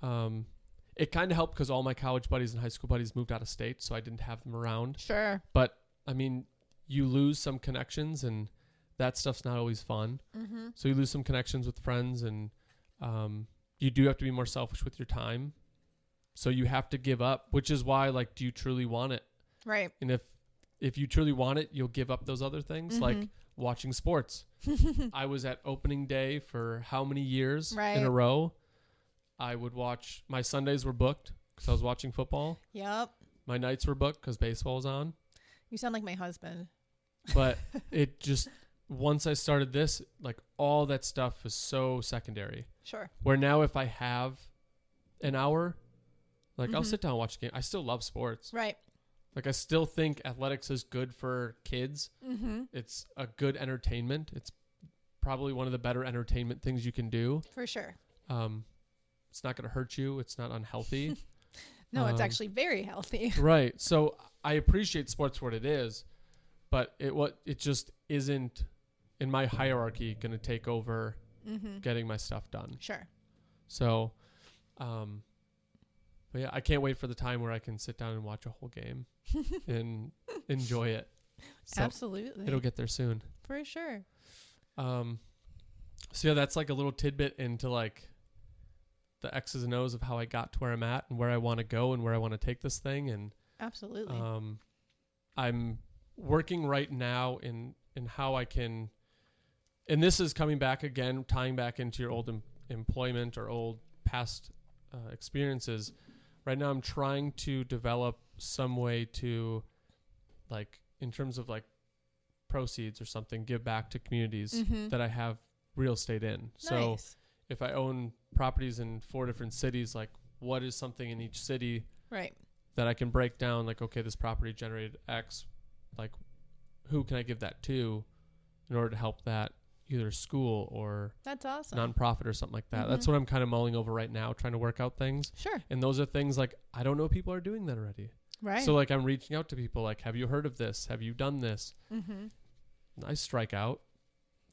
it kind of helped because all my college buddies and high school buddies moved out of state, so I didn't have them around. Sure. But, I mean, you lose some connections, and that stuff's not always fun. So you lose some connections with friends, and you do have to be more selfish with your time. So you have to give up, which is why, like, do you truly want it? Right. And if you truly want it, you'll give up those other things, like watching sports. I was at opening day for how many years in a row? I would watch. My Sundays were booked because I was watching football. Yep. My nights were booked because baseball was on. You sound like my husband. But it just, once I started this, like, all that stuff is so secondary. Sure. Where now if I have an hour, like, I'll sit down and watch a game. I still love sports. Right. Like, I still think athletics is good for kids. It's a good entertainment. It's probably one of the better entertainment things you can do. For sure. It's not going to hurt you. It's not unhealthy. No, it's actually very healthy. Right. So I appreciate sports for what it is, but it just isn't in my hierarchy going to take over getting my stuff done. Sure. So, but yeah, I can't wait for the time where I can sit down and watch a whole game and enjoy it. So absolutely. it'll get there soon. For sure. So yeah, that's like a little tidbit into like the X's and O's of how I got to where I'm at and where I want to go and where I want to take this thing. And absolutely. I'm working right now in how I can, and this is coming back again, tying back into your old employment or old past experiences. Right now I'm trying to develop some way to, like, in terms of like proceeds or something, give back to communities that I have real estate in. So if I own properties in 4 different cities, like, what is something in each city that I can break down, like, okay, this property generated X, like, who can I give that to in order to help that either school or that's awesome nonprofit or something like that. That's what I'm kind of mulling over right now, trying to work out things. Sure. And those are things like, I don't know people are doing that already. Right. So like, I'm reaching out to people like, have you heard of this? Have you done this? I strike out.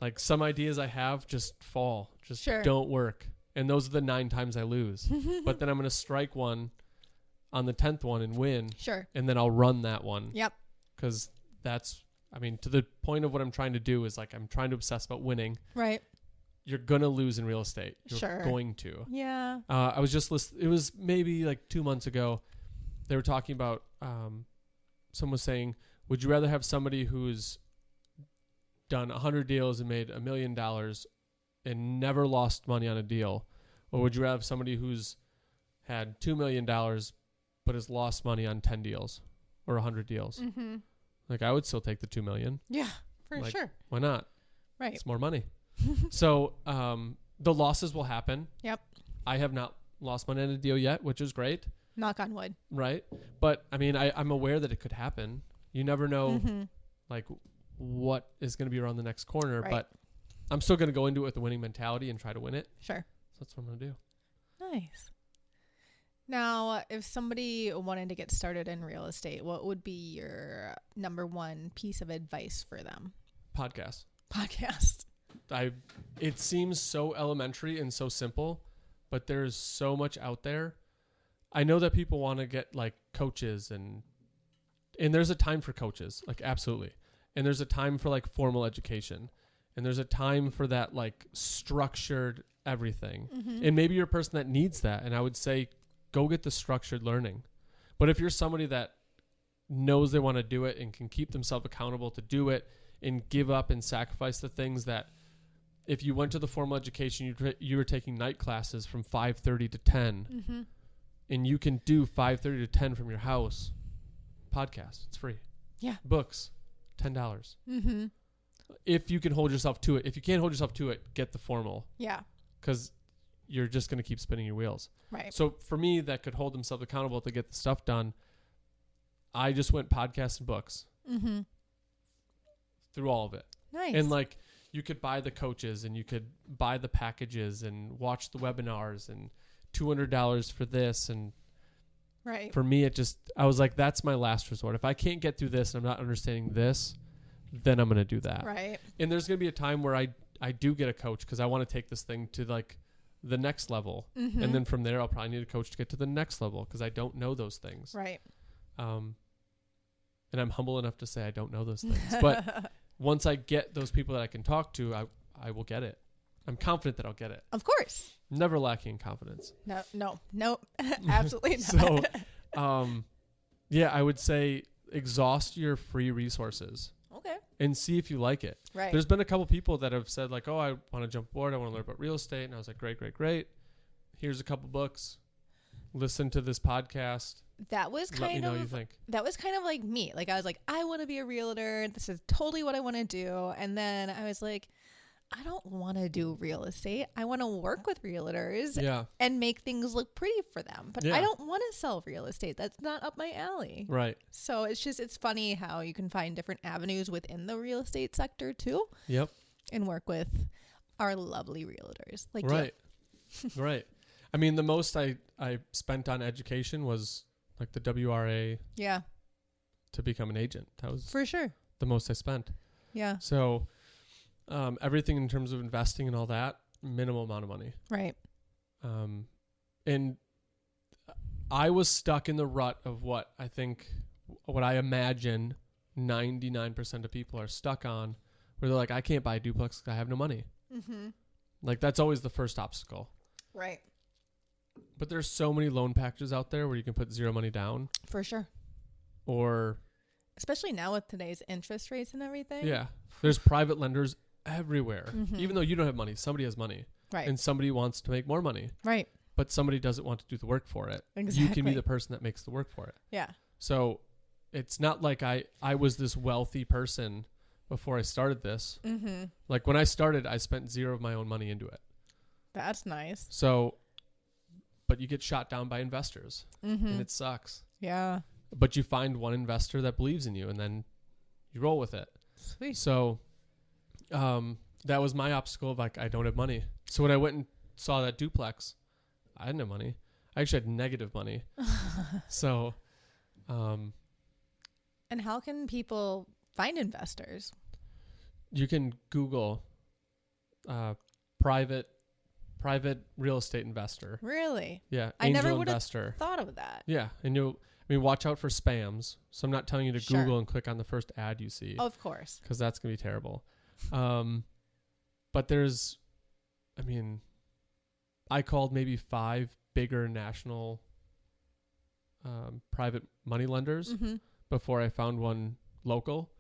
Like, some ideas I have just fall, just don't work. And those are the 9 times I lose. But then I'm going to strike one on the 10th one and win. Sure. And then I'll run that one. Yep. Because that's, I mean, to the point of what I'm trying to do is, like, I'm trying to obsess about winning. Right. You're going to lose in real estate. You're going to. Yeah. I was just listening. It was maybe like 2 months ago. They were talking about, someone was saying, would you rather have somebody who's done 100 deals and made $1 million and never lost money on a deal? Or would you rather have somebody who's had $2 million but has lost money on 10 deals or 100 deals? Like, I would still take the 2 million. Yeah, for sure. Why not? Right. It's more money. So the losses will happen. Yep. I have not lost money on a deal yet, which is great. Knock on wood. Right. But I mean, I'm aware that it could happen. You never know, like, what is going to be around the next corner. Right. But I'm still going to go into it with a winning mentality and try to win it. Sure. So that's what I'm going to do. Nice. Now, if somebody wanted to get started in real estate, what would be your number one piece of advice for them? Podcast. It seems so elementary and so simple, but there's so much out there. I know that people want to get like coaches and there's a time for coaches, like, absolutely. And there's a time for like formal education, and there's a time for that like structured everything. And maybe you're a person that needs that. And I would say, go get the structured learning. But if you're somebody that knows they want to do it and can keep themselves accountable to do it and give up and sacrifice the things that, if you went to the formal education, you were taking night classes from 5:30 to 10, and you can do 5:30 to 10 from your house. Podcast, it's free. Yeah. Books, $10. If you can hold yourself to it. If you can't hold yourself to it, get the formal. Yeah. Because you're just going to keep spinning your wheels. Right. So for me, that could hold themselves accountable to get the stuff done, I just went podcasts and books through all of it. Nice. And like, you could buy the coaches and you could buy the packages and watch the webinars and $200 for this. And Right. for me, I was like, that's my last resort. If I can't get through this and I'm not understanding this, then I'm going to do that. Right. And there's going to be a time where I do get a coach because I want to take this thing to like the next level. Mm-hmm. And then from there, I'll probably need a coach to get to the next level because I don't know those things. Right. And I'm humble enough to say I don't know those things. But once I get those people that I can talk to, I will get it. I'm confident that I'll get it. Of course. Never lacking in confidence. No, absolutely not. So, yeah, I would say exhaust your free resources Okay. and see if you like it. Right. There's been a couple people that have said like, oh, I want to jump aboard. I want to learn about real estate. And I was like, great. Here's a couple books. Listen to this podcast. That was Let me kind know what you of think. that was kind of like me. Like I was like, I want to be a realtor. This is totally what I want to do. And then I was like, I don't want to do real estate. I want to work with realtors Yeah. and make things look pretty for them. But Yeah. I don't want to sell real estate. That's not up my alley. Right. So it's funny how you can find different avenues within the real estate sector too Yep. and work with our lovely realtors. Like you. Right. Right. I mean, the most I spent on education was like the WRA Yeah, to become an agent. That was for sure. the most I spent. Yeah. So everything in terms of investing and all that, minimal amount of money. Right. And I was stuck in the rut of what I imagine 99% of people are stuck on, where they're like, I can't buy a duplex because I have no money. Mm-hmm. Like that's always the first obstacle. Right. But there's so many loan packages out there where you can put zero money down, For sure. or Especially now with today's interest rates and everything. yeah, there's private lenders everywhere. Mhm. Even though you don't have money, somebody has money, Right. and somebody wants to make more money, Right. but somebody doesn't want to do the work for it. You can Exactly. be the person that makes the work for it. Yeah. So it's not like I was this wealthy person before I started this. Mm-hmm. Like when I started, I spent zero of my own money into it. That's nice. So, but you get shot down by investors, Mm-hmm. and it sucks. Yeah. But you find one investor that believes in you, and then you roll with it. Sweet. So that was my obstacle of like, I don't have money. So when I went and saw that duplex, I had no money. I actually had negative money. So And how can people find investors? you can Google private real estate investor. Really? Yeah. I never Angel would've investor. Thought of that. Yeah. And watch out for spams. So I'm not telling you to Sure. Google and click on the first ad you see, Of course. because that's going to be terrible. But I called maybe 5 bigger national private money lenders Mm-hmm. before I found one local.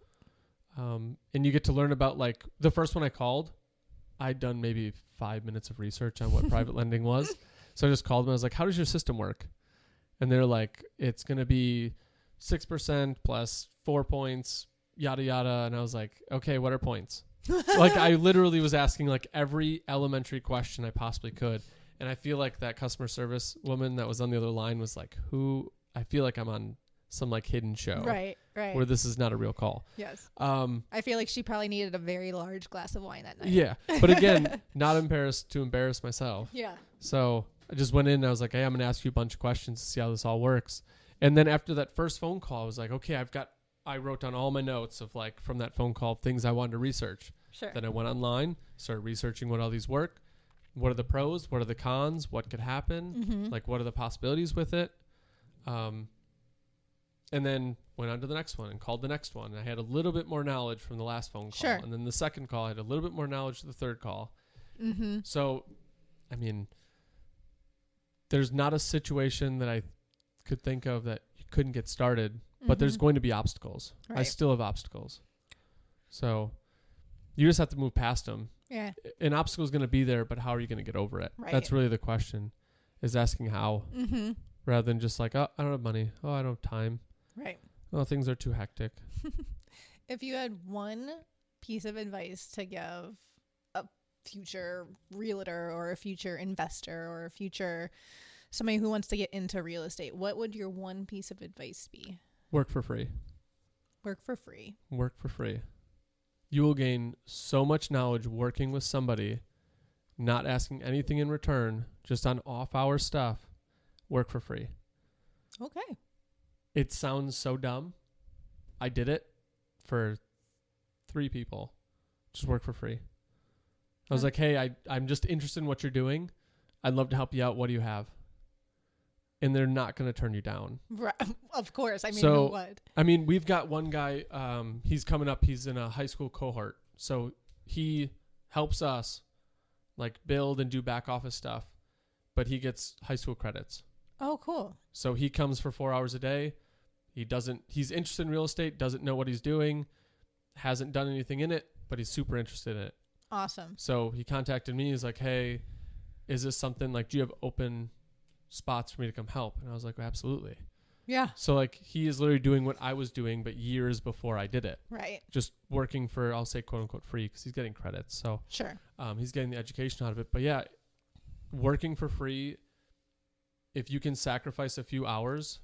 And you get to learn about, like, the first one I called, I'd done maybe 5 minutes of research on what private lending was. So I just called them. I was like, how does your system work? And they're like, it's going to be 6% plus 4 points, yada, yada. And I was like, okay, what are points? Like, I literally was asking like every elementary question I possibly could. And I feel like that customer service woman that was on the other line was like, I feel like I'm on some like hidden show. Right. Where this is not a real call. Yes. Um, I feel like she probably needed a very large glass of wine that night. yeah. But again, not embarrassed to embarrass myself. Yeah. So I just went in and I was like, hey, I'm going to ask you a bunch of questions to see how this all works. And then after that first phone call, I was like, okay, I wrote down all my notes of like from that phone call, things I wanted to research. Sure. Then I went online, started researching what all these work. What are the pros? What are the cons? What could happen? Mm-hmm. Like, what are the possibilities with it? And then went on to the next one and called the next one. I had a little bit more knowledge from the last phone call. Sure. And then the second call, I had a little bit more knowledge to the third call. Mm-hmm. So, I mean, there's not a situation that I could think of that you couldn't get started, but there's going to be obstacles. I Right. still have obstacles. So you just have to move past them. Yeah. An obstacle is going to be there, but how are you going to get over it? Right. That's really the question, is asking how, Mm-hmm. rather than just like, oh, I don't have money. Oh, I don't have time. Right. Oh, things are too hectic. If you had one piece of advice to give a future realtor or a future investor or a future somebody who wants to get into real estate, what would your one piece of advice be? Work for free. Work for free. Work for free. You will gain so much knowledge working with somebody, not asking anything in return, just on off-hour stuff. Work for free. Okay. It sounds so dumb. I did it for 3 people. Just work for free. I was like, hey, I'm just interested in what you're doing. I'd love to help you out. What do you have? And they're not going to turn you down. Right. Of course. I mean, So, who would? I mean, we've got one guy, he's coming up. He's in a high school cohort. So he helps us like build and do back office stuff, but he gets high school credits. Oh, cool. So he comes for 4 hours a day. He's interested in real estate, doesn't know what he's doing, hasn't done anything in it, but he's super interested in it. Awesome. So he contacted me. He's like, hey, is this something like, do you have open spots for me to come help? And I was like, absolutely. Yeah. So like he is literally doing what I was doing, but years before I did it. Right. Just working for, I'll say quote unquote free, because he's getting credits. So Sure. he's getting the education out of it. But yeah, working for free, if you can sacrifice a few hours,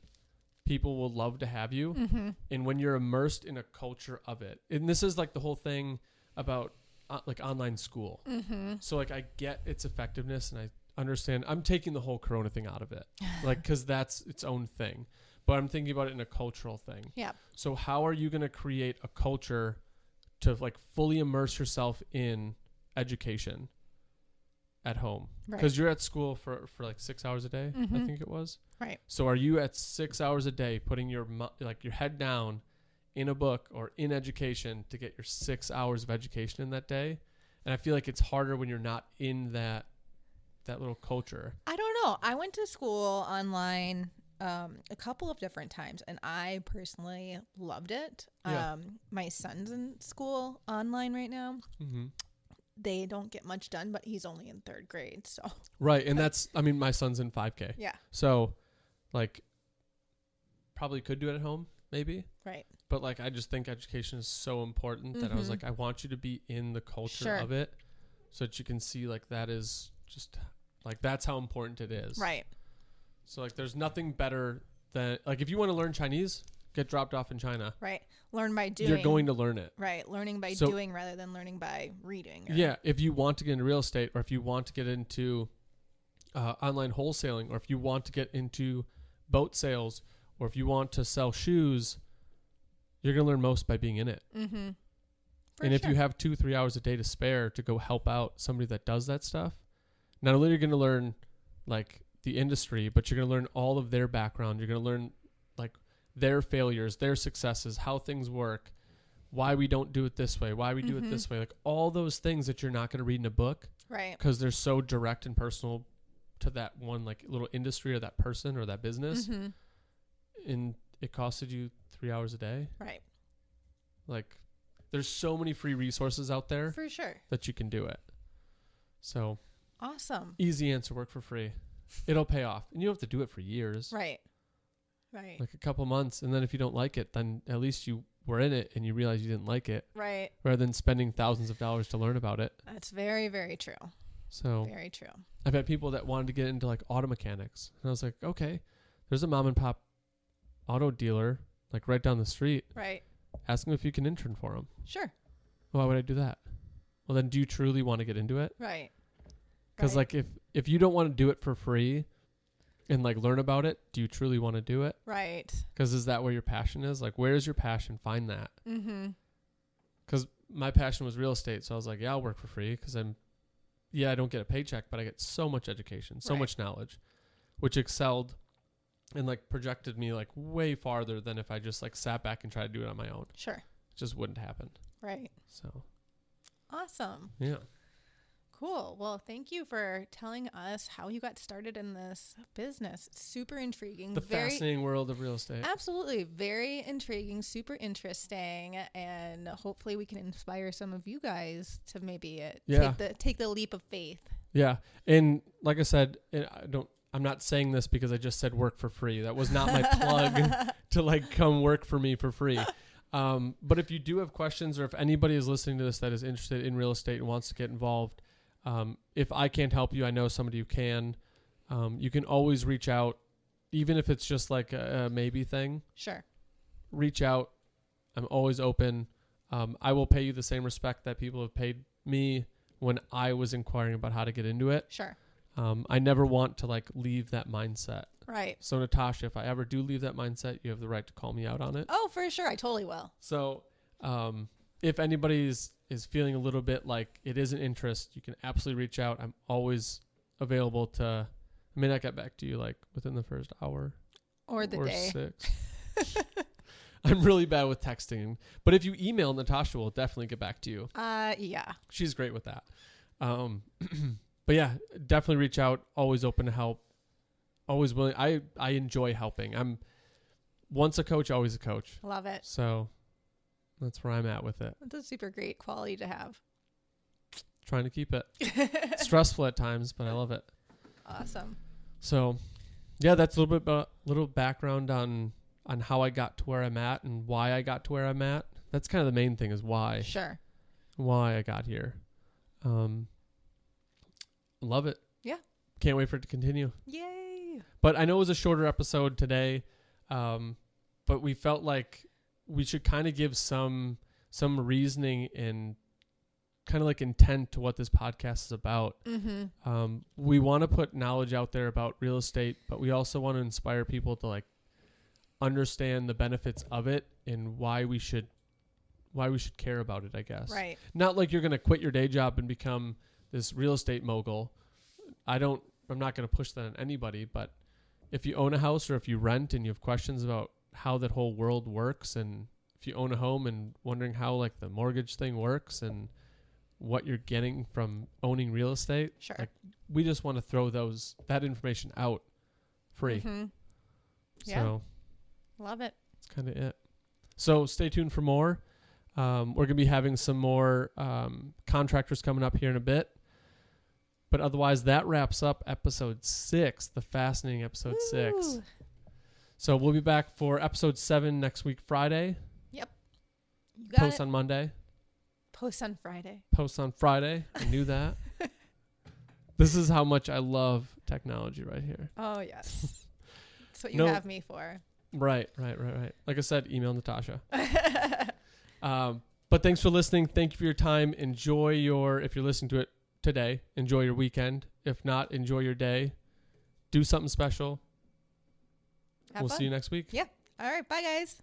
people will love to have you. Mm-hmm. And when you're immersed in a culture of it, and this is like the whole thing about like online school. Mm-hmm. So like I get its effectiveness and I understand. I'm taking the whole Corona thing out of it, like, because that's its own thing. But I'm thinking about it in a cultural thing. Yeah. So how are you going to create a culture to like fully immerse yourself in education at home? Right. Because you're at school for like 6 hours a day, I Mhm. think it was. Right. So are you at 6 hours a day putting your your head down in a book or in education to get your 6 hours of education in that day? And I feel like it's harder when you're not in that little culture. I don't know. I went to school online a couple of different times, and I personally loved it. Yeah. My son's in school online right now. Mm-hmm. They don't get much done, but he's only in 3rd grade. So Right. And that's, I mean, my son's in 5K. yeah. So like probably could do it at home maybe. Right. But like, I just think education is so important that I was Mhm. like, I want you to be in the culture Sure. of it so that you can see like that is just like, that's how important it is. Right. So like, there's nothing better than like, if you want to learn Chinese, get dropped off in China. Right. Learn by doing. You're going to learn it. Right. Learning by So- doing rather than learning by reading. Or, Yeah. If you want to get into real estate, or if you want to get into online wholesaling, or if you want to get into boat sales, or if you want to sell shoes, you're going to learn most by being in it. Mm-hmm. And if you have 2-3 hours a day to spare to go help out somebody that does that stuff, not only are you going to learn like the industry, but you're going to learn all of their background. You're going to learn like their failures, their successes, how things work, why we don't do it this way, why we do it this way. Like all those things that you're not going to read in a book Right. because they're so direct and personal to that one like little industry or that person or that business. Mm-hmm. And it costed you 3 hours a day. Right. Like there's so many free resources out there For sure. that you can do it. So Awesome. easy answer, work for free. It'll pay off. And you don't have to do it for years. Right. Right. Like a couple months. And then if you don't like it, then at least you were in it and you realize you didn't like it Right. rather than spending thousands of dollars to learn about it. That's very, very true. So Very true. I've had people that wanted to get into like auto mechanics. And I was like, okay, there's a mom and pop auto dealer like right down the street. Right. Ask them if you can intern for them. Sure. Why would I do that? Well, then do you truly want to get into it? Right. Because Right. like if you don't want to do it for free and like learn about it, do you truly want to do it? Right. Because is that where your passion is? Like, where's your passion? Find that. Mm-hmm. Because my passion was real estate. So I was like, yeah, I'll work for free because I don't get a paycheck, but I get so much education, so Right. much knowledge, which excelled and like projected me like way farther than if I just like sat back and tried to do it on my own. Sure. It just wouldn't happen. Right. So, Awesome. yeah. Cool. Well, thank you for telling us how you got started in this business. It's super intriguing. The fascinating world of real estate. Absolutely. Very intriguing, super interesting. And hopefully we can inspire some of you guys to maybe take the leap of faith. Yeah. And like I said, I'm not saying this because I just said work for free. That was not my plug to like come work for me for free. But if you do have questions or if anybody is listening to this that is interested in real estate and wants to get involved, if I can't help you, I know somebody who can. You can always reach out, even if it's just like a maybe thing. Sure. Reach out. I'm always open. I will pay you the same respect that people have paid me when I was inquiring about how to get into it. Sure. I never want to like leave that mindset. Right. So Natasha, if I ever do leave that mindset, you have the right to call me out on it. Oh, for sure. I totally will. So if anybody is feeling a little bit like it is an interest, you can absolutely reach out. I'm always available to, I may not get back to you like within the first hour Or the or day. 6. I'm really bad with texting, but if you email Natasha, we'll definitely get back to you. Yeah. She's great with that. But yeah, definitely reach out. Always open to help. Always willing. I enjoy helping. I'm once a coach, always a coach. Love it. So that's where I'm at with it. That's a super great quality to have. Trying to keep it stressful at times, but I love it. Awesome. So yeah, that's a little bit about little background on how I got to where I'm at and why I got to where I'm at. That's kind of the main thing is why I got here. Love it. Yeah. Can't wait for it to continue. Yay. But I know it was a shorter episode today, but we felt like we should kind of give some reasoning and kind of like intent to what this podcast is about. Mm-hmm. We want to put knowledge out there about real estate, but we also want to inspire people to like understand the benefits of it and why we should care about it, I guess. Right. Not like you're going to quit your day job and become this real estate mogul. I'm not going to push that on anybody, but if you own a house or if you rent and you have questions about how that whole world works, and if you own a home and wondering how like the mortgage thing works and what you're getting from owning real estate, Sure. like we just want to throw that information out free. Mm-hmm. Yeah. So Love it. that's kind of it. So stay tuned for more. We're going to be having some more contractors coming up here in a bit. But otherwise, that wraps up episode 6, the fascinating episode 6. So we'll be back for episode 7 next week, Friday. Yep. You got Post it. on Monday. Post on Friday. Post on Friday. I knew that. This is how much I love technology right here. Oh, yes. That's what you have me for. Right. Like I said, email Natasha. But thanks for listening. Thank you for your time. If you're listening to it today, enjoy your weekend. If not, enjoy your day. Do something special. Have fun. See you next week. Yeah. All right. Bye, guys.